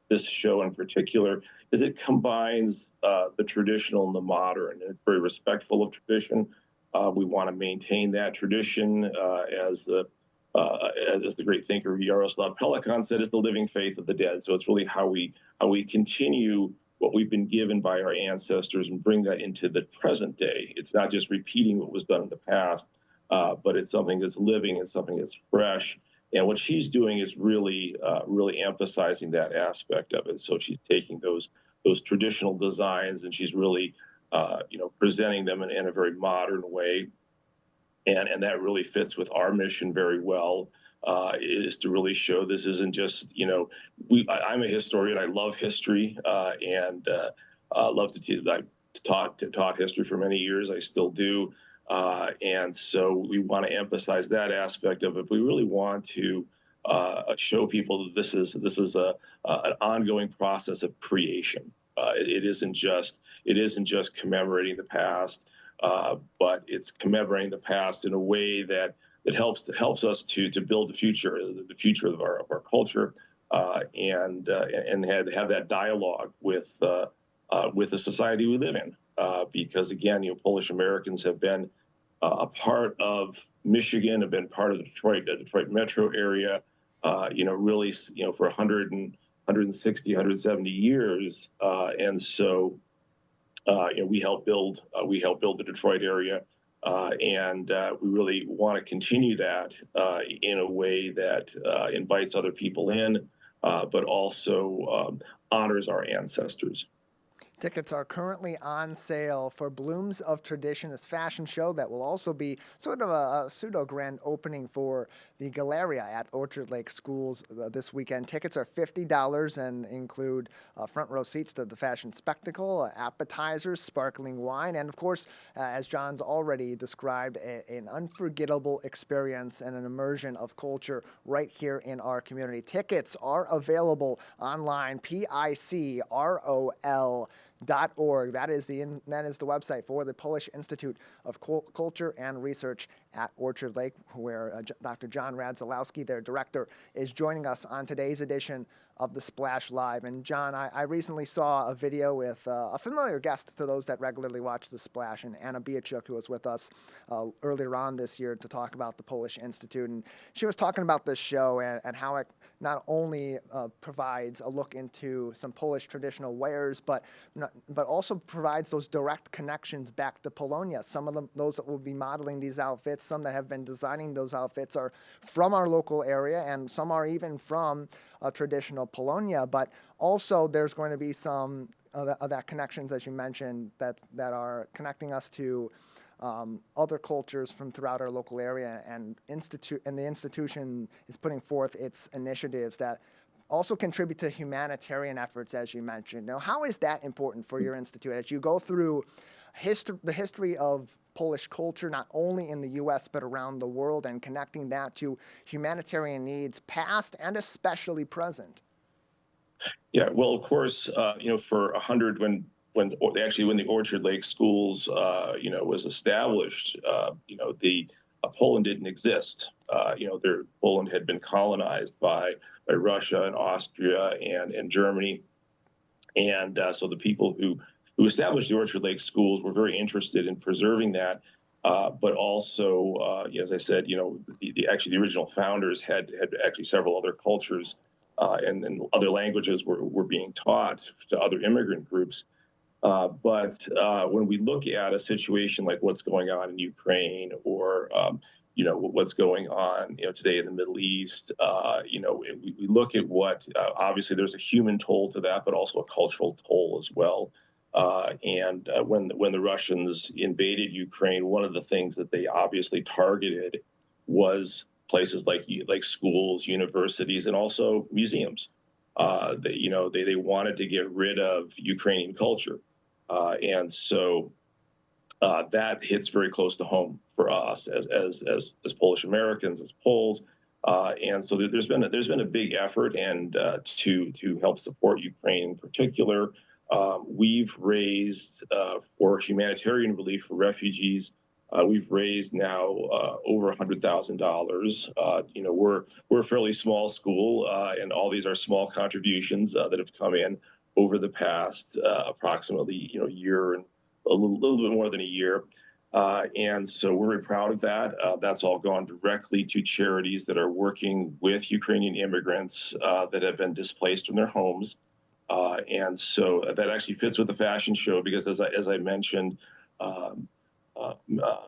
this show in particular is it combines the traditional and the modern. It's very respectful of tradition. We want to maintain that tradition as the great thinker Yaroslav Pelikan said, is the living faith of the dead. So it's really how we continue what we've been given by our ancestors and bring that into the present day. It's not just repeating what was done in the past, but it's something that's living and something that's fresh. And what she's doing is really emphasizing that aspect of it. So she's taking those traditional designs and she's really presenting them in a very modern way. And that really fits with our mission very well, is to really show this isn't just, I'm a historian. I love history and love to talk history for many years. I still do. And so we want to emphasize that aspect of it. We really want to show people that this is an ongoing process of creation. It isn't just commemorating the past. But it's commemorating the past in a way that helps us to build the future of our culture, and have that dialogue with the society we live in. Because again, Polish Americans have been a part of Michigan, have been part of the Detroit metro area, really, for 160, 170 years, and so. We help build the Detroit area, and we really want to continue that in a way that invites other people in, but also honors our ancestors. Tickets are currently on sale for Blooms of Tradition, this fashion show that will also be sort of a pseudo grand opening for the Galeria at Orchard Lake Schools this weekend. Tickets are $50 and include front row seats to the fashion spectacle, appetizers, sparkling wine, and of course, as John's already described, an unforgettable experience and an immersion of culture right here in our community. Tickets are available online, PICROL.org. That is the website for the Polish Institute of Culture and Research at Orchard Lake, where Dr. John Radzilowski, their director, is joining us on today's edition of the Splash Live. And John, I recently saw a video with a familiar guest to those that regularly watch the Splash, and Anna Biachuk, who was with us earlier on this year to talk about the Polish Institute. And she was talking about this show and how it not only provides a look into some Polish traditional wares, but also provides those direct connections back to Polonia. Some of those that will be modeling these outfits, some that have been designing those outfits are from our local area, and some are even from traditional Polonia. But also there's going to be some of that connections, as you mentioned, that are connecting us to other cultures from throughout our local area, and the institution is putting forth its initiatives that also contribute to humanitarian efforts, as you mentioned. Now, how is that important for your institute as you go through the history of Polish culture, not only in the U.S. but around the world, and connecting that to humanitarian needs, past and especially present? Yeah, well, of course, for 100 when the Orchard Lake Schools, was established, Poland didn't exist. Poland had been colonized by Russia and Austria and Germany, and so the people who established the Orchard Lake Schools were very interested in preserving that, but also, as I said, the original founders had actually several other cultures and other languages were being taught to other immigrant groups. But when we look at a situation like what's going on in Ukraine, or what's going on today in the Middle East, we look at what obviously there's a human toll to that, but also a cultural toll as well. And when the Russians invaded Ukraine, one of the things that they obviously targeted was places like schools, universities, and also museums. They wanted to get rid of Ukrainian culture. And so that hits very close to home for us as Polish Americans, as Poles. And so there's been a big effort and to help support Ukraine in particular. We've raised for humanitarian relief for refugees. We've raised now over $100,000. We're a fairly small school, and all these are small contributions that have come in over the past approximately year and a little bit more than a year. And so we're very proud of that. That's all gone directly to charities that are working with Ukrainian immigrants that have been displaced from their homes. And so that actually fits with the fashion show because, as I mentioned,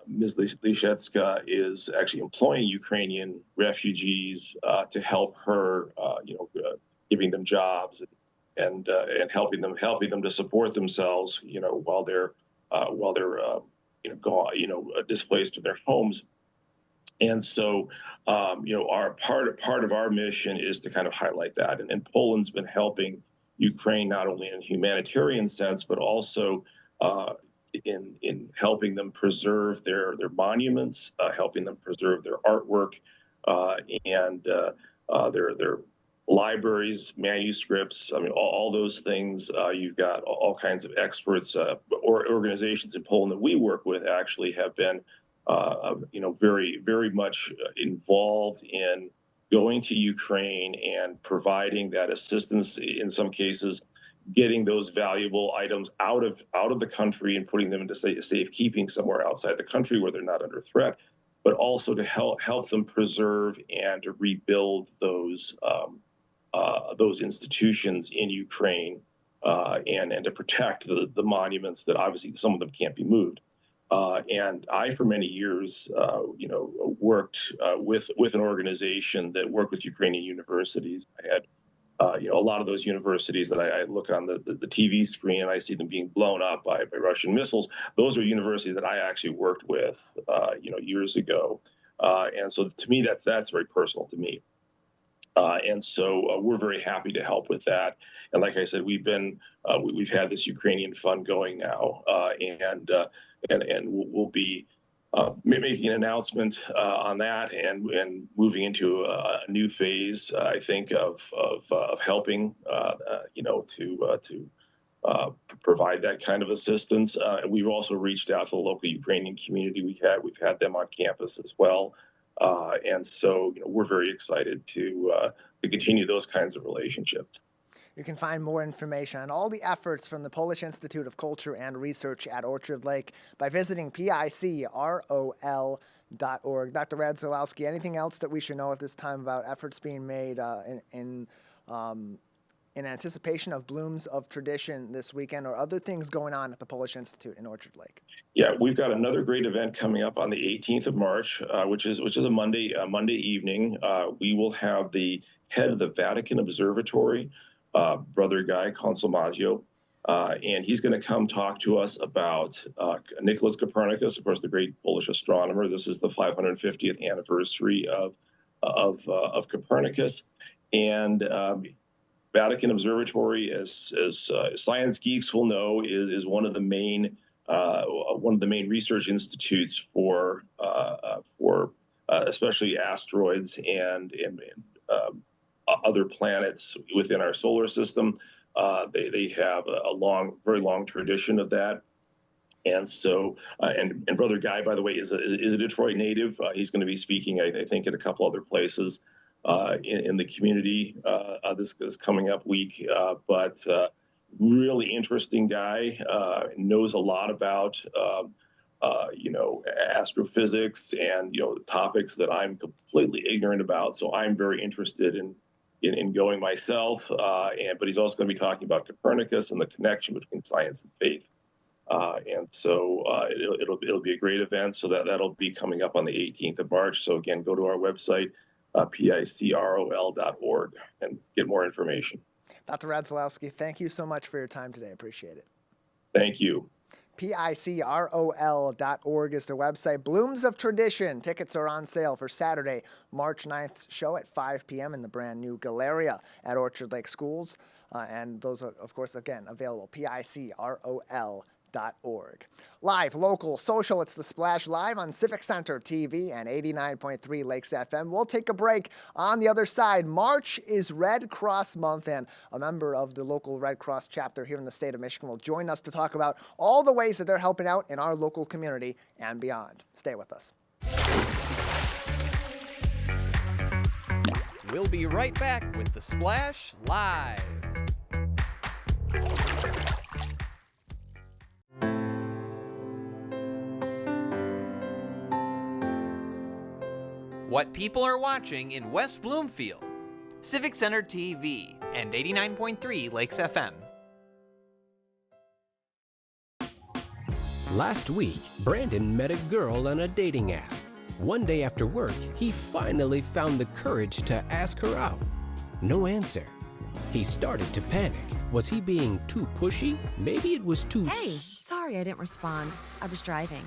Ms. Lishetska is actually employing Ukrainian refugees to help her, giving them jobs and helping them to support themselves, while they're displaced from their homes. And so, our part of our mission is to kind of highlight that. And Poland's been helping Ukraine not only in a humanitarian sense, but also in helping them preserve their monuments, helping them preserve their artwork, and their libraries, manuscripts. I mean, all those things. You've got all kinds of experts or organizations in Poland that we work with actually have been, very, very much involved in going to Ukraine and providing that assistance. In some cases, getting those valuable items out of the country and putting them into safekeeping somewhere outside the country where they're not under threat, but also to help them preserve and to rebuild those institutions in Ukraine, and to protect the monuments that obviously some of them can't be moved. And I, for many years, worked with an organization that worked with Ukrainian universities. I had a lot of those universities that I look on the TV screen and I see them being blown up by Russian missiles. Those are universities that I actually worked with, years ago. And so to me, that's very personal to me. And so we're very happy to help with that. And like I said, we've had this Ukrainian fund going now, and we'll be making an announcement on that and moving into a new phase, I think, of helping, to provide that kind of assistance. And we've also reached out to the local Ukrainian community. We've had them on campus as well. And so, we're very excited to continue those kinds of relationships. You can find more information on all the efforts from the Polish Institute of Culture and Research at Orchard Lake by visiting picrol.org. Dr. Radzilowski, anything else that we should know at this time about efforts being made in anticipation of Blooms of Tradition this weekend, or other things going on at the Polish Institute in Orchard Lake? Yeah, we've got another great event coming up on the 18th of March, which is a Monday evening. We will have the head of the Vatican Observatory, Brother Guy Consolmagio, and he's going to come talk to us about Nicholas Copernicus, of course, the great Polish astronomer. This is the 550th anniversary of Copernicus, and Vatican Observatory, as science geeks will know, is one of the main research institutes for especially asteroids and other planets within our solar system. They have a very long tradition of that. And so, and Brother Guy, by the way, is a Detroit native. He's going to be speaking, I think, at a couple other places in the community this coming up week. But really interesting guy, knows a lot about astrophysics and topics that I'm completely ignorant about. So I'm very interested in going myself. But he's also going to be talking about Copernicus and the connection between science and faith. And so it'll be a great event. So that'll be coming up on the 18th of March. So again, go to our website, picrol.org, and get more information. Dr. Radzilowski, thank you so much for your time today. Appreciate it. Thank you. picrol.org is their website. Blooms of Tradition. Tickets are on sale for Saturday, March 9th show at 5 p.m. in the brand new Galleria at Orchard Lake Schools. And those are, of course, again, available. picrol.org. Live, local, social, it's The Splash live on Civic Center TV and 89.3 Lakes FM. We'll take a break. On the other side, March is Red Cross Month, and a member of the local Red Cross chapter here in the state of Michigan will join us to talk about all the ways that they're helping out in our local community and beyond. Stay with us. We'll be right back with The Splash Live. What people are watching in West Bloomfield. Civic Center TV and 89.3 Lakes FM. Last week, Brandon met a girl on a dating app. One day after work, he finally found the courage to ask her out. No answer. He started to panic. Was he being too pushy? Maybe it was too... Hey, sorry I didn't respond. I was driving.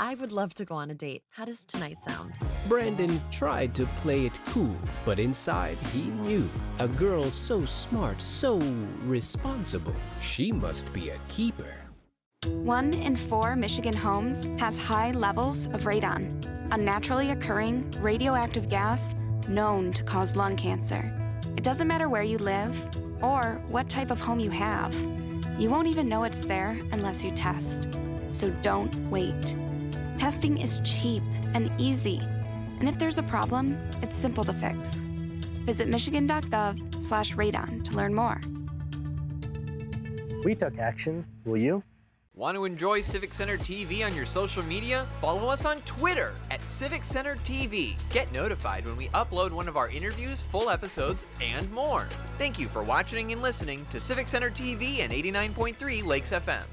I would love to go on a date. How does tonight sound? Brandon tried to play it cool, but inside he knew. A girl so smart, so responsible. She must be a keeper. 1 in 4 Michigan homes has high levels of radon, a naturally occurring radioactive gas known to cause lung cancer. It doesn't matter where you live or what type of home you have. You won't even know it's there unless you test. So don't wait. Testing is cheap and easy, and if there's a problem, it's simple to fix. Visit michigan.gov/radon to learn more. We took action. Will you? Want to enjoy Civic Center TV on your social media? Follow us on Twitter at Civic Center TV. Get notified when we upload one of our interviews, full episodes, and more. Thank you for watching and listening to Civic Center TV and 89.3 Lakes FM.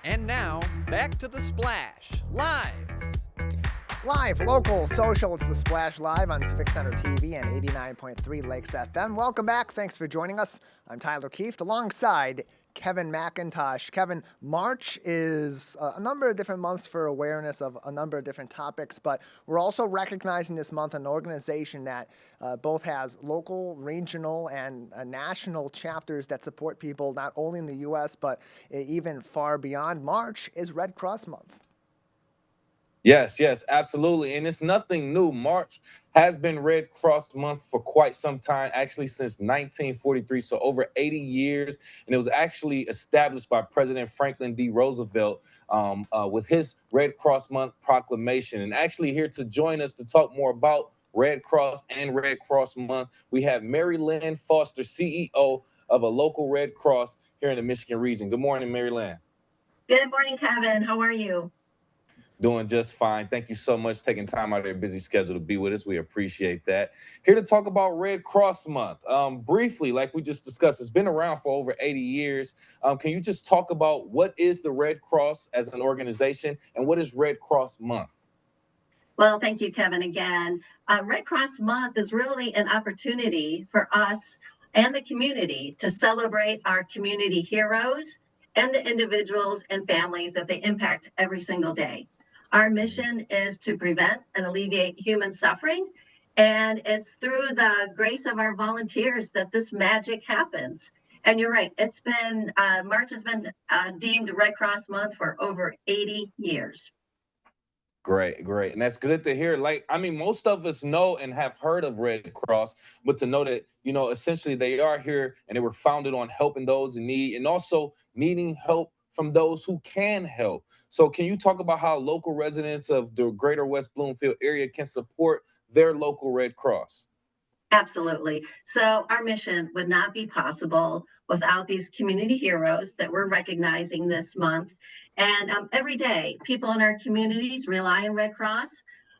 And now, back to The Splash, live. Live, local, social, it's The Splash live on Civic Center TV and 89.3 Lakes FM. Welcome back. Thanks for joining us. I'm Tyler Kieft alongside Kevin McIntosh. Kevin, March is a number of different months for awareness of a number of different topics, but we're also recognizing this month an organization that both has local, regional, and national chapters that support people not only in the U.S., but even far beyond. March is Red Cross Month. Yes, absolutely. And it's nothing new. March has been Red Cross Month for quite some time, actually since 1943, so over 80 years. And it was actually established by President Franklin D. Roosevelt with his Red Cross Month proclamation. And actually here to join us to talk more about Red Cross and Red Cross Month, we have Mary Lynn Foster, CEO of a local Red Cross here in the Michigan region. Good morning, Mary Lynn. Good morning, Kevin. How are you? Doing just fine. Thank you so much for taking time out of your busy schedule to be with us. We appreciate that. Here to talk about Red Cross Month. Briefly, like we just discussed, it's been around for over 80 years. Can you just talk about what is the Red Cross as an organization and what is Red Cross Month? Well, thank you, Kevin, again. Red Cross Month is really an opportunity for us and the community to celebrate our community heroes and the individuals and families that they impact every single day. Our mission is to prevent and alleviate human suffering, and it's through the grace of our volunteers that this magic happens. And you're right, it's been, March has been deemed Red Cross Month for over 80 years. Great. And that's good to hear. Most of us know and have heard of Red Cross, but to know that, essentially they are here and they were founded on helping those in need and also needing help from those who can help. So can you talk about how local residents of the greater West Bloomfield area can support their local Red Cross? Absolutely. So our mission would not be possible without these community heroes that we're recognizing this month. And every day, people in our communities rely on Red Cross,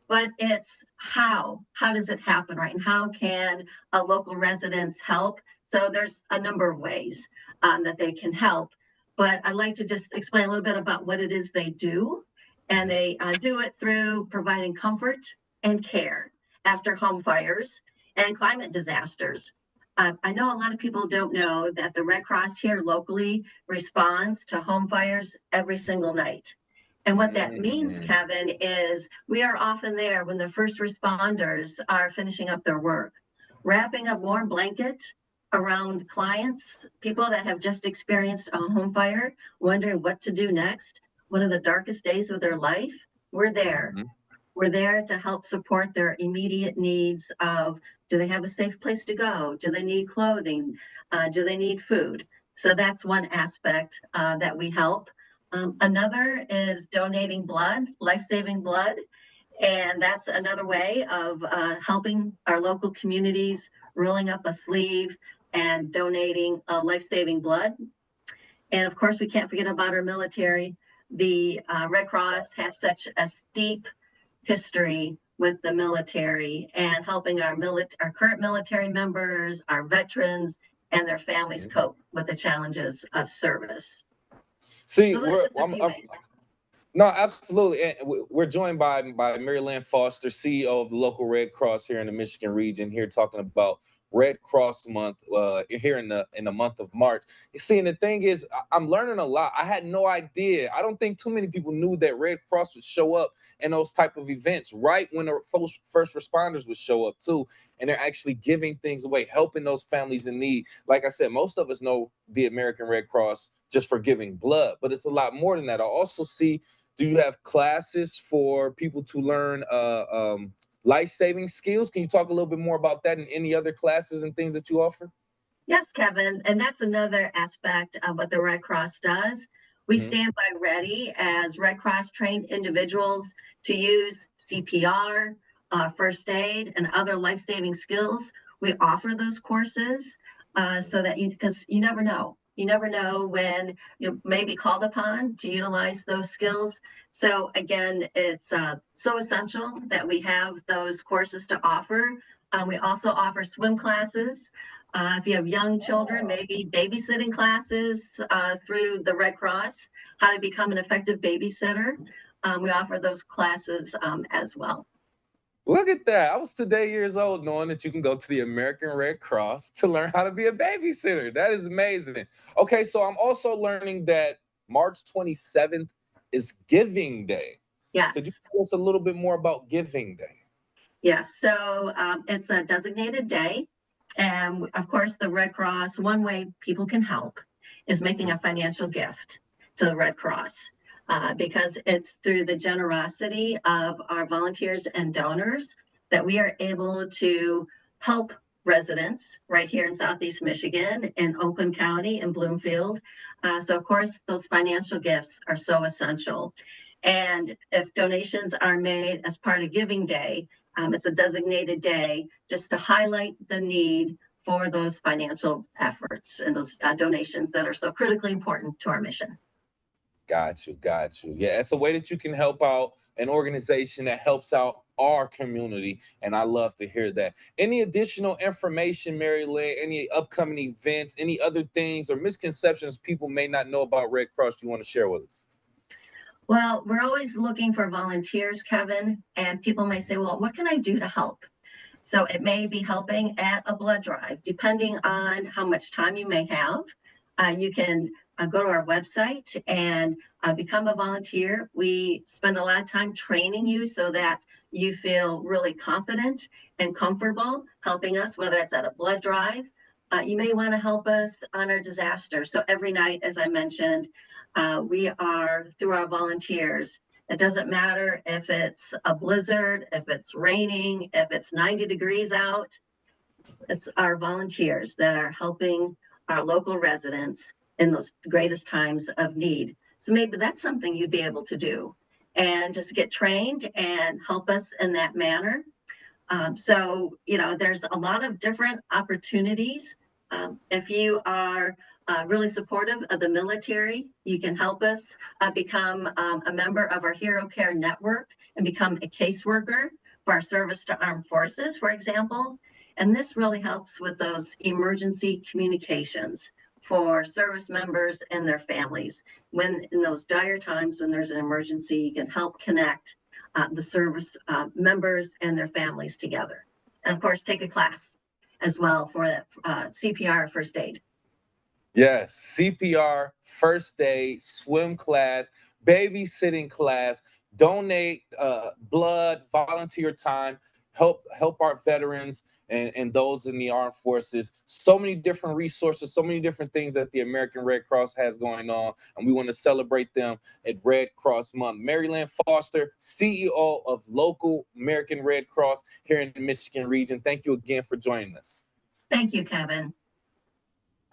but it's how does it happen, right? And how can local residents help? So there's a number of ways that they can help. But I'd like to just explain a little bit about what it is they do. And they do it through providing comfort and care after home fires and climate disasters. I know a lot of people don't know that the Red Cross here locally responds to home fires every single night. And what that means, Kevin, is we are often there when the first responders are finishing up their work, wrapping a warm blanket around clients, people that have just experienced a home fire, wondering what to do next, one of the darkest days of their life. We're there. We're there to help support their immediate needs of, do they have a safe place to go? Do they need clothing? Do they need food? So that's one aspect that we help. Another is donating blood, life-saving blood. And that's another way of helping our local communities, rolling up a sleeve and donating life-saving blood. And of course, we can't forget about our military. The Red Cross has such a steep history with the military and helping our current military members, our veterans, and their families cope with the challenges of service. See, So no, absolutely. And we're joined by Mary Lynn Foster, CEO of the local Red Cross here in the Michigan region, here talking about Red Cross Month here in the month of March. See, and the thing is, I'm learning a lot. I had no idea. I don't think too many people knew that Red Cross would show up in those type of events right when the first responders would show up too. And they're actually giving things away, helping those families in need. Like I said, most of us know the American Red Cross just for giving blood, but it's a lot more than that. I also see, do you have classes for people to learn life-saving skills? Can you talk a little bit more about that and any other classes and things that you offer? Yes, Kevin. And that's another aspect of what the Red Cross does. We stand by ready as Red Cross trained individuals to use CPR, first aid, and other life-saving skills. We offer those courses so that because you never know. You never know when you may be called upon to utilize those skills. So again, it's so essential that we have those courses to offer. We also offer swim classes. If you have young children, maybe babysitting classes through the Red Cross, how to become an effective babysitter. We offer those classes as well. Look at that. I was today years old knowing that you can go to the American Red Cross to learn how to be a babysitter. That is amazing. Okay, so I'm also learning that March 27th is Giving Day. Yes. Could you tell us a little bit more about Giving Day? Yes, so it's a designated day. And of course, the Red Cross, one way people can help is making a financial gift to the Red Cross. Because it's through the generosity of our volunteers and donors that we are able to help residents right here in Southeast Michigan, in Oakland County, in Bloomfield. So of course, those financial gifts are so essential. And if donations are made as part of Giving Day, it's a designated day just to highlight the need for those financial efforts and those donations that are so critically important to our mission. Got you. Yeah, it's a way that you can help out an organization that helps out our community, and I love to hear that. Any additional information, Mary Lynn, any upcoming events, any other things or misconceptions people may not know about Red Cross you want to share with us? Well, we're always looking for volunteers, Kevin, and people may say, well, what can I do to help? So it may be helping at a blood drive, depending on how much time you may have. You can go to our website and become a volunteer. We spend a lot of time training you so that you feel really confident and comfortable helping us, whether it's at a blood drive. You may want to help us on our disaster. So every night, as I mentioned, we are through our volunteers. It doesn't matter if it's a blizzard, if it's raining, if it's 90 degrees out. It's our volunteers that are helping our local residents in those greatest times of need. So maybe that's something you'd be able to do and just get trained and help us in that manner. So, there's a lot of different opportunities. If you are really supportive of the military, you can help us become a member of our Hero Care Network and become a caseworker for our service to armed forces, for example. And this really helps with those emergency communications for service members and their families. When in those dire times when there's an emergency, you can help connect the service members and their families together. And of course, take a class as well for that CPR first aid. Yes, CPR, first aid, swim class, babysitting class, donate blood, volunteer time. help our veterans and those in the armed forces. So many different resources, so many different things that the American Red Cross has going on, and we want to celebrate them at Red Cross Month. Maryland Foster, CEO of local American Red Cross here in the Michigan region. Thank you again for joining us. Thank you, Kevin.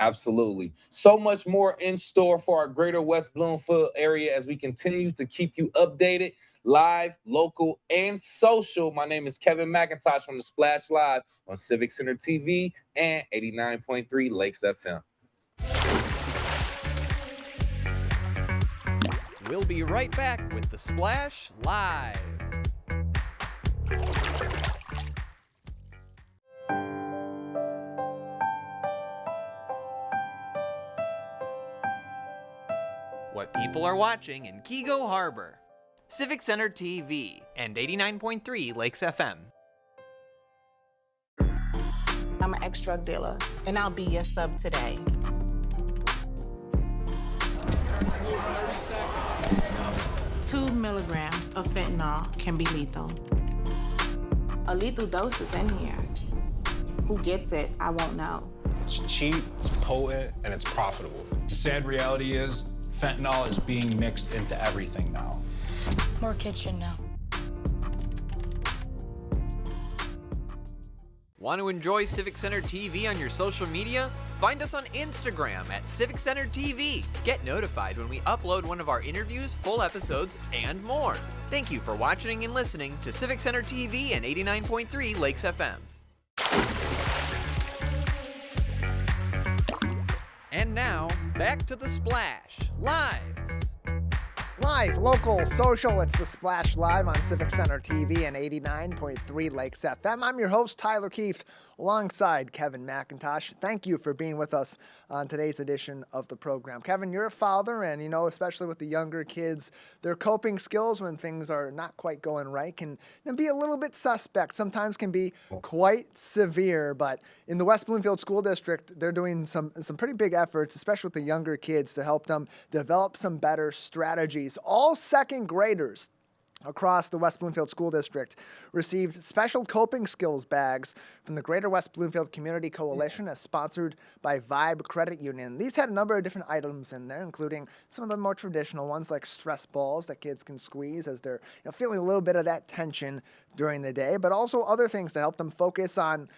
Absolutely. So much more in store for our greater West Bloomfield area as we continue to keep you updated, live, local, and social. My name is Kevin McIntosh from the Splash Live on Civic Center TV and 89.3 Lakes FM. We'll be right back with the Splash Live. What people are watching in Kego Harbor. Civic Center TV and 89.3 Lakes FM. I'm an ex-drug dealer, and I'll be your sub today. Two milligrams of fentanyl can be lethal. A lethal dose is in here. Who gets it, I won't know. It's cheap, it's potent, and it's profitable. The sad reality is, fentanyl is being mixed into everything now. More kids should know. Want to enjoy Civic Center TV on your social media? Find us on Instagram at Civic Center TV. Get notified when we upload one of our interviews, full episodes, and more. Thank you for watching and listening to Civic Center TV and 89.3 Lakes FM. And now, back to the Splash, live. Live, local, social, it's the Splash Live on Civic Center TV and 89.3 Lakes FM. I'm your host, Tyler Kieft, alongside Kevin McIntosh. Thank you for being with us on today's edition of the program. Kevin, you're a father, and you know, especially with the younger kids, their coping skills when things are not quite going right can be a little bit suspect, sometimes can be quite severe, but in the West Bloomfield School District, they're doing some pretty big efforts, especially with the younger kids, to help them develop some better strategies. All second graders across the West Bloomfield School District received special coping skills bags from the Greater West Bloomfield Community Coalition as sponsored by Vibe Credit Union. These had a number of different items in there, including some of the more traditional ones like stress balls that kids can squeeze as they're feeling a little bit of that tension during the day, but also other things to help them focus on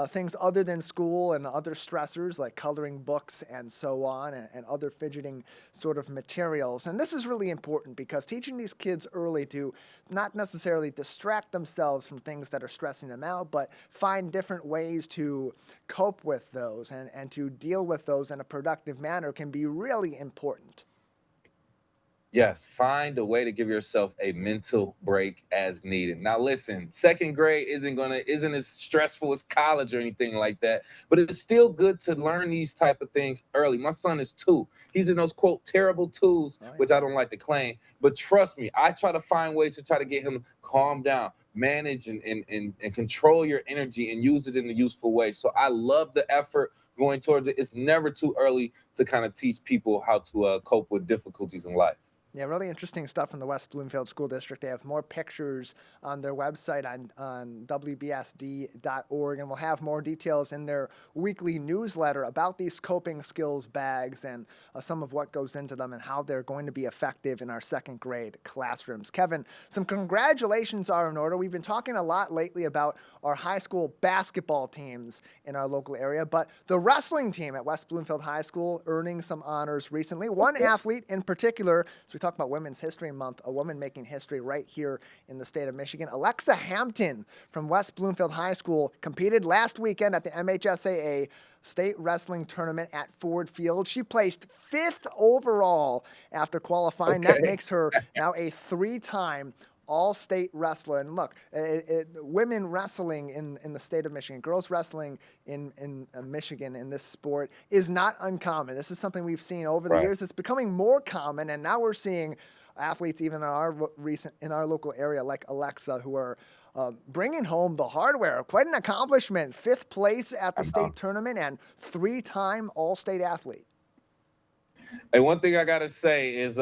things other than school and other stressors like coloring books and so on, and other fidgeting sort of materials. And this is really important because teaching these kids early to not necessarily distract themselves from things that are stressing them out, but find different ways to cope with those and to deal with those in a productive manner can be really important. Yes, find a way to give yourself a mental break as needed. Now, listen, second grade isn't as stressful as college or anything like that, but it's still good to learn these type of things early. My son is 2. He's in those, quote, terrible 2s, which I don't like to claim. But trust me, I try to find ways to try to get him to calm down, manage and control your energy and use it in a useful way. So I love the effort going towards it. It's never too early to kind of teach people how to cope with difficulties in life. Yeah, really interesting stuff in the West Bloomfield School District. They have more pictures on their website on wbsd.org, and we'll have more details in their weekly newsletter about these coping skills bags and some of what goes into them and how they're going to be effective in our second grade classrooms. Kevin, some congratulations are in order. We've been talking a lot lately about our high school basketball teams in our local area, but the wrestling team at West Bloomfield High School earning some honors recently. One athlete in particular, as we talk about Women's History Month, a woman making history right here in the state of Michigan. Alexa Hampton from West Bloomfield High School competed last weekend at the MHSAA State Wrestling Tournament at Ford Field. She placed 5th overall after qualifying. Okay. That makes her now a 3-time all-state wrestler. And look, women wrestling in the state of Michigan, girls wrestling in Michigan in this sport is not uncommon. This is something we've seen over the years. It's becoming more common, and now we're seeing athletes even in our local area like Alexa who are bringing home the hardware. Quite an accomplishment. 5th place at the state tournament and 3-time all-state athlete. Hey, one thing I gotta say is,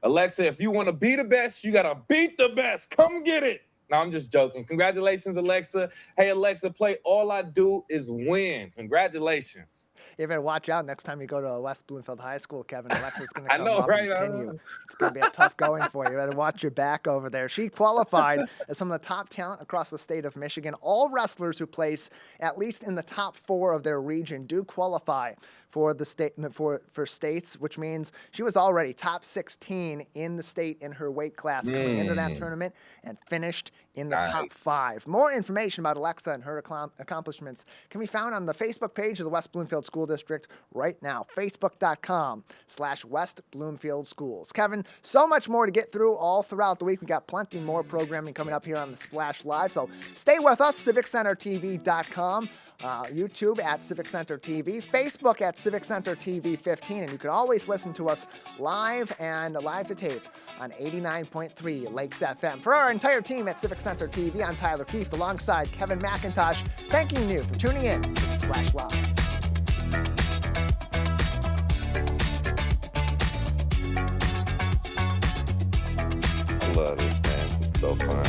Alexa, if you want to be the best, you gotta beat the best. Come get it. No, I'm just joking. Congratulations, Alexa. Hey, Alexa, play All I Do Is Win. Congratulations. You better watch out next time you go to West Bloomfield High School, Kevin. Alexa's going to come up right? and pin you. It's going to be a tough going for you. You better watch your back over there. She qualified as some of the top talent across the state of Michigan. All wrestlers who place at least in the top 4 of their region do qualify for the state for states, which means she was already top 16 in the state in her weight class coming into that tournament and finished in the top 5. More information about Alexa and her accomplishments can be found on the Facebook page of the West Bloomfield School District right now, facebook.com/West Bloomfield Schools. Kevin, so much more to get through all throughout the week. We got plenty more programming coming up here on the Splash Live, so stay with us, CivicCenterTV.com. YouTube at Civic Center TV, Facebook at Civic Center TV 15, and you can always listen to us live and live to tape on 89.3 Lakes FM. For our entire team at Civic Center TV, I'm Tyler Kieft alongside Kevin McIntosh, thanking you for tuning in to the Splash Live. I love this, man. This is so fun.